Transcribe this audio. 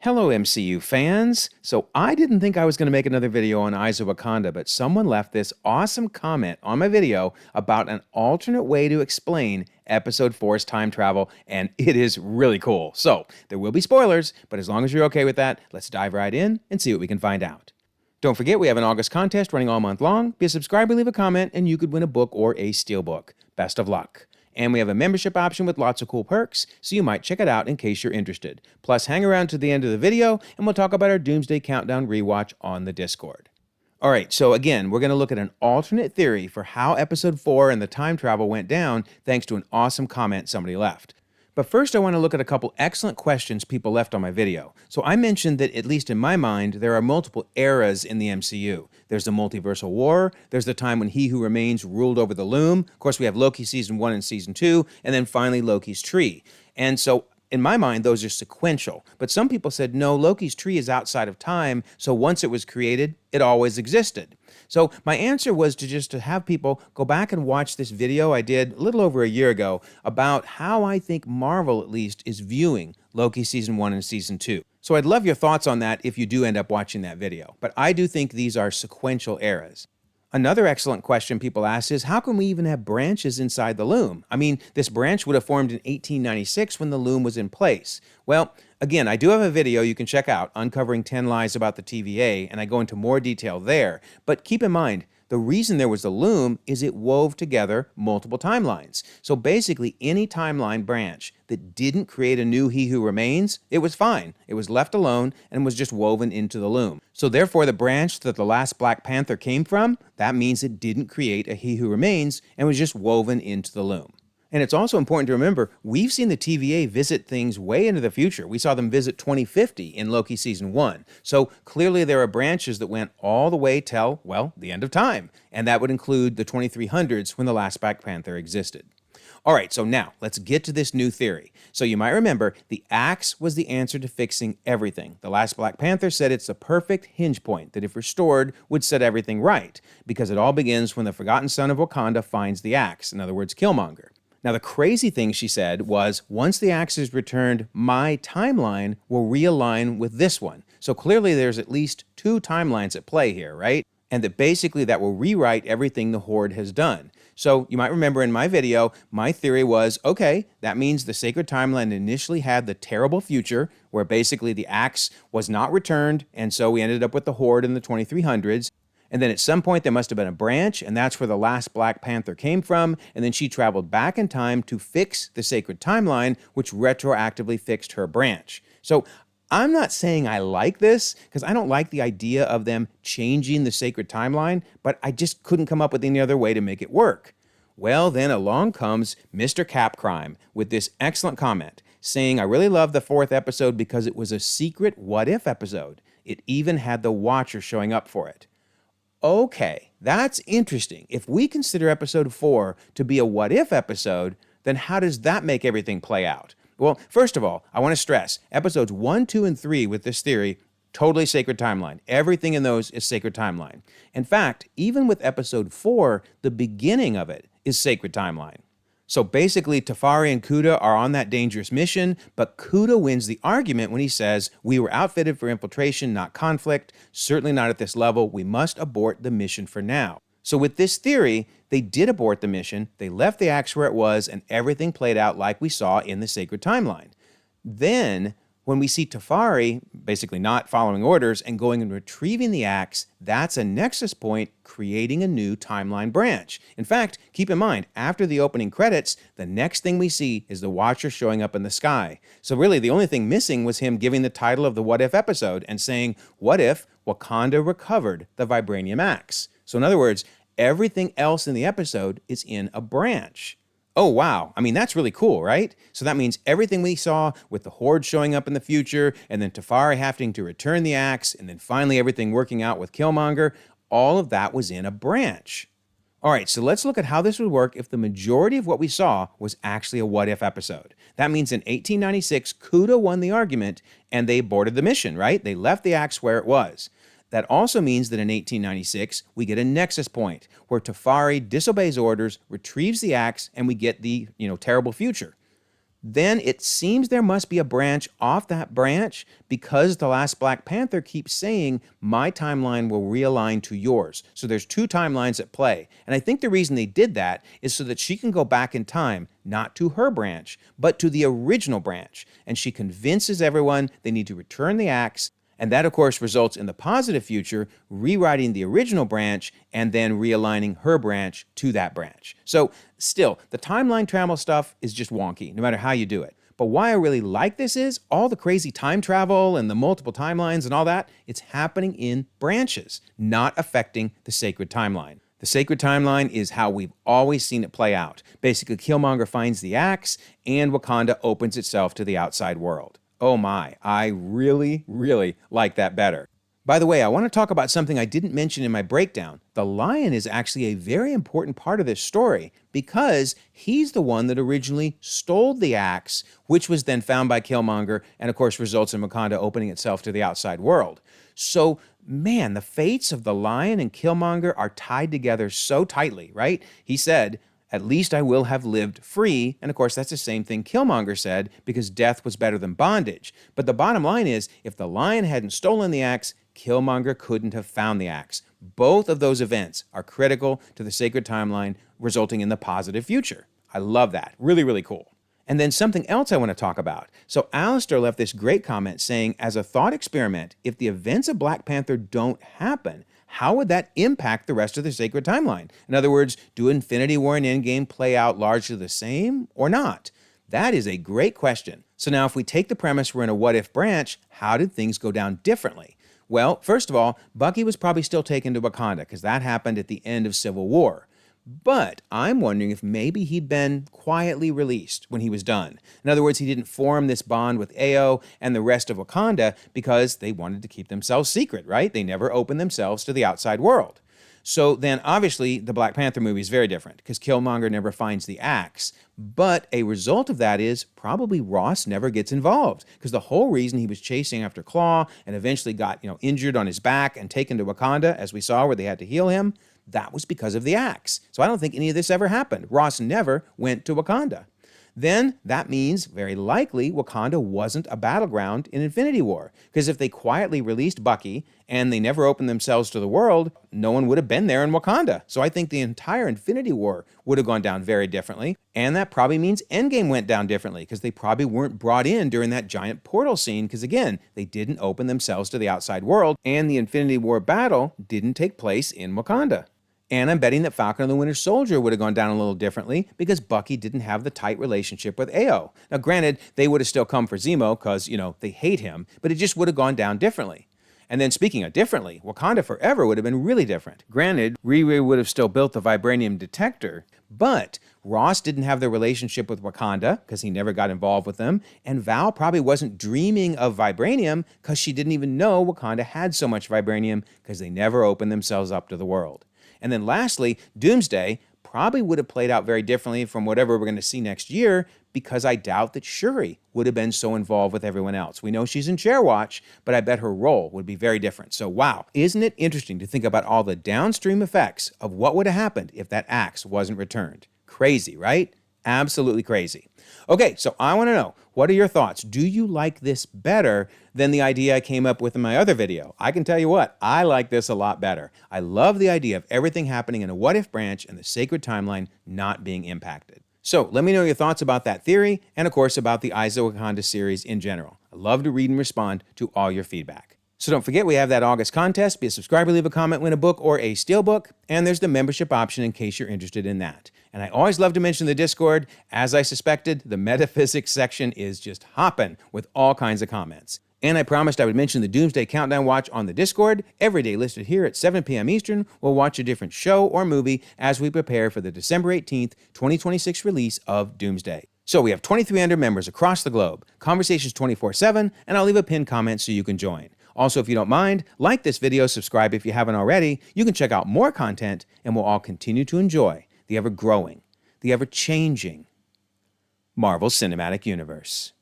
Hello, MCU fans. So, I didn't think I was going to make another video on Eyes of Wakanda, but someone left this awesome comment on my video about an alternate way to explain Episode 4's time travel, and it is really cool. So, there will be spoilers, but as long as you're okay with that, let's dive right in and see what we can find out. Don't forget, we have an August contest running all month long. Be a subscriber, leave a comment, and you could win a book or a steelbook. Best of luck. And we have a membership option with lots of cool perks, so you might check it out in case you're interested. Plus, hang around to the end of the video, and we'll talk about our Doomsday Countdown rewatch on the Discord. Alright, so again, we're going to look at an alternate theory for how Episode 4 and the time travel went down thanks to an awesome comment somebody left. But first, I want to look at a couple excellent questions people left on my video. So I mentioned that, at least in my mind, there are multiple eras in the MCU. There's the multiversal war, there's the time when He Who Remains ruled over the Loom, of course we have Loki Season 1 and Season 2, and then finally Loki's tree. And so, in my mind, those are sequential. But some people said, no, Loki's tree is outside of time, so once it was created, it always existed. So my answer was to have people go back and watch this video I did a little over a year ago about how I think Marvel, at least, is viewing Loki Season 1 and Season 2. So I'd love your thoughts on that if you do end up watching that video. But I do think these are sequential eras. Another excellent question people ask is, how can we even have branches inside the loom? I mean, this branch would have formed in 1896 when the loom was in place. Well, again, I do have a video you can check out, Uncovering 10 Lies About the TVA, and I go into more detail there. But keep in mind, the reason there was a loom is it wove together multiple timelines. So basically, any timeline branch that didn't create a new He Who Remains, it was fine. It was left alone and was just woven into the loom. So therefore, the branch that the last Black Panther came from, that means it didn't create a He Who Remains and was just woven into the loom. And it's also important to remember, we've seen the TVA visit things way into the future. We saw them visit 2050 in Loki Season 1. So clearly there are branches that went all the way till, well, the end of time. And that would include the 2300s when the last Black Panther existed. All right, so now let's get to this new theory. So you might remember the axe was the answer to fixing everything. The last Black Panther said it's the perfect hinge point that, if restored, would set everything right, because it all begins when the forgotten son of Wakanda finds the axe, in other words, Killmonger. Now, the crazy thing she said was, once the axe is returned, my timeline will realign with this one. So clearly there's at least two timelines at play here, right? And that basically that will rewrite everything the Horde has done. So you might remember in my video, my theory was, okay, that means the sacred timeline initially had the terrible future, where basically the axe was not returned, and so we ended up with the Horde in the 2300s. And then at some point there must have been a branch, and that's where the last Black Panther came from, and then she traveled back in time to fix the sacred timeline, which retroactively fixed her branch. So I'm not saying I like this, because I don't like the idea of them changing the sacred timeline, but I just couldn't come up with any other way to make it work. Well, then along comes Mr. Capcrime with this excellent comment, saying, I really love the fourth episode because it was a secret what-if episode. It even had the Watcher showing up for it. Okay, that's interesting. If we consider Episode 4 to be a what-if episode, then how does that make everything play out? Well, first of all, I want to stress, Episodes 1, 2, and 3 with this theory, totally sacred timeline. Everything in those is sacred timeline. In fact, even with Episode 4, the beginning of it is sacred timeline. So basically, Tafari and Kuda are on that dangerous mission, but Kuda wins the argument when he says, we were outfitted for infiltration, not conflict, certainly not at this level, we must abort the mission for now. So with this theory, they did abort the mission, they left the axe where it was, and everything played out like we saw in the sacred timeline. Then, when we see Tafari basically not following orders and going and retrieving the axe, that's a nexus point creating a new timeline branch. In fact, keep in mind, after the opening credits, the next thing we see is the Watcher showing up in the sky. So really, the only thing missing was him giving the title of the What If episode and saying, what if Wakanda recovered the vibranium axe? So in other words, everything else in the episode is in a branch. Oh, wow. I mean, that's really cool, right? So that means everything we saw with the Horde showing up in the future, and then Tafari having to return the axe, and then finally everything working out with Killmonger, all of that was in a branch. All right, so let's look at how this would work if the majority of what we saw was actually a what-if episode. That means in 1896, Kuda won the argument, and they aborted the mission, right? They left the axe where it was. That also means that in 1896, we get a nexus point where Tafari disobeys orders, retrieves the axe, and we get the, terrible future. Then it seems there must be a branch off that branch because the last Black Panther keeps saying, my timeline will realign to yours. So there's two timelines at play. And I think the reason they did that is so that she can go back in time, not to her branch, but to the original branch. And she convinces everyone they need to return the axe. And that, of course, results in the positive future, rewriting the original branch and then realigning her branch to that branch. So still, the timeline travel stuff is just wonky, no matter how you do it. But why I really like this is all the crazy time travel and the multiple timelines and all that, it's happening in branches, not affecting the sacred timeline. The sacred timeline is how we've always seen it play out. Basically, Killmonger finds the axe and Wakanda opens itself to the outside world. Oh my, I really, really like that better. By the way, I want to talk about something I didn't mention in my breakdown. The lion is actually a very important part of this story because he's the one that originally stole the axe, which was then found by Killmonger and of course results in Wakanda opening itself to the outside world. So, man, the fates of the lion and Killmonger are tied together so tightly, right? He said, at least I will have lived free. And of course, that's the same thing Killmonger said, because death was better than bondage. But the bottom line is, if the lion hadn't stolen the axe, Killmonger couldn't have found the axe. Both of those events are critical to the sacred timeline, resulting in the positive future. I love that. Really, really cool. And then something else I want to talk about. So Alistair left this great comment saying, as a thought experiment, if the events of Black Panther don't happen, how would that impact the rest of the sacred timeline? In other words, do Infinity War and Endgame play out largely the same or not? That is a great question. So now if we take the premise we're in a what-if branch, how did things go down differently? Well, first of all, Bucky was probably still taken to Wakanda because that happened at the end of Civil War. But I'm wondering if maybe he'd been quietly released when he was done. In other words, he didn't form this bond with Ao and the rest of Wakanda because they wanted to keep themselves secret, right? They never opened themselves to the outside world. So then obviously the Black Panther movie is very different because Killmonger never finds the axe. But a result of that is probably Ross never gets involved because the whole reason he was chasing after Claw and eventually got, injured on his back and taken to Wakanda, as we saw where they had to heal him, that was because of the axe. So I don't think any of this ever happened. Ross never went to Wakanda. Then that means very likely Wakanda wasn't a battleground in Infinity War. Because if they quietly released Bucky and they never opened themselves to the world, no one would have been there in Wakanda. So I think the entire Infinity War would have gone down very differently. And that probably means Endgame went down differently because they probably weren't brought in during that giant portal scene because, again, they didn't open themselves to the outside world and the Infinity War battle didn't take place in Wakanda. And I'm betting that Falcon and the Winter Soldier would have gone down a little differently because Bucky didn't have the tight relationship with Ao. Now, granted, they would have still come for Zemo because, they hate him, but it just would have gone down differently. And then speaking of differently, Wakanda Forever would have been really different. Granted, Riri would have still built the vibranium detector, but Ross didn't have the relationship with Wakanda because he never got involved with them, and Val probably wasn't dreaming of vibranium because she didn't even know Wakanda had so much vibranium because they never opened themselves up to the world. And then lastly, Doomsday probably would have played out very differently from whatever we're going to see next year because I doubt that Shuri would have been so involved with everyone else. We know she's in Chair Watch, but I bet her role would be very different. So wow, isn't it interesting to think about all the downstream effects of what would have happened if that axe wasn't returned? Crazy, right? Absolutely crazy. Okay, so I want to know, what are your thoughts? Do you like this better than the idea I came up with in my other video? I can tell you what, I like this a lot better. I love the idea of everything happening in a what-if branch and the sacred timeline not being impacted. So let me know your thoughts about that theory and, of course, about the Eyes of Wakanda series in general. I love to read and respond to all your feedback. So don't forget, we have that August contest. Be a subscriber, leave a comment, win a book or a steelbook. And there's the membership option in case you're interested in that. And I always love to mention the Discord. As I suspected, the metaphysics section is just hopping with all kinds of comments. And I promised I would mention the Doomsday Countdown Watch on the Discord. Every day listed here at 7 p.m. Eastern, we'll watch a different show or movie as we prepare for the December 18th, 2026 release of Doomsday. So we have 2,300 members across the globe, conversations 24/7, and I'll leave a pinned comment so you can join. Also, if you don't mind, like this video, subscribe if you haven't already. You can check out more content, and we'll all continue to enjoy the ever-growing, the ever-changing Marvel Cinematic Universe.